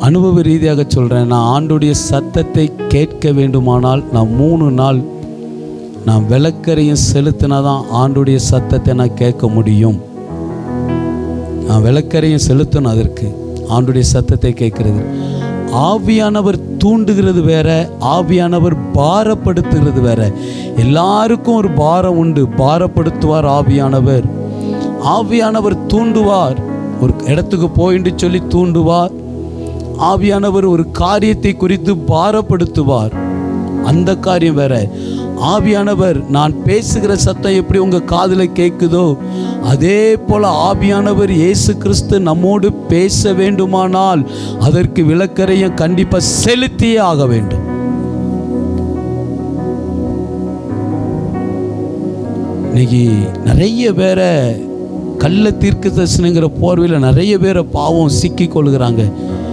அனுபவ ரீதியாக சொல்கிறேன். நான் ஆண்டுடைய சத்தத்தை கேட்க வேண்டுமானால் நான் 3 நாள் நான் விளக்கரையும் செலுத்தினா தான் ஆண்டுடைய சத்தத்தை நான் கேட்க முடியும். நான் விளக்கரையும் செலுத்தணும் அதற்கு, ஆண்டுடைய சத்தத்தை கேட்கறது. ஆவியானவர் தூண்டுகிறது வேற, ஆவியானவர் பாரப்படுத்துகிறது வேற. எல்லாருக்கும் ஒரு பாரம் உண்டு. பாரப்படுத்துவார் ஆவியானவர். ஆவியானவர் தூண்டுவார், ஒரு இடத்துக்கு போயின்னு சொல்லி தூண்டுவார். ஆவியானவர் ஒரு காரியத்தை குறித்து பாரப்படுத்துவார், அந்த காரியம் வேற. ஆவியானவர் நான் பேசுகிற சத்தம் எப்படி உங்கள் காதில் கேட்குதோ அதே போல் ஆவியானவர் இயேசு கிறிஸ்து நம்மோடு பேச வேண்டுமானால் அதற்கு விளக்கரையும் கண்டிப்பாக செலுத்தியே ஆக வேண்டும். இன்னைக்கு நிறைய பேரை கள்ள தீர்க்க தரிசனங்கிற போர்வையில் நிறைய பேரை பாவம் சிக்கி கொள்கிறாங்க.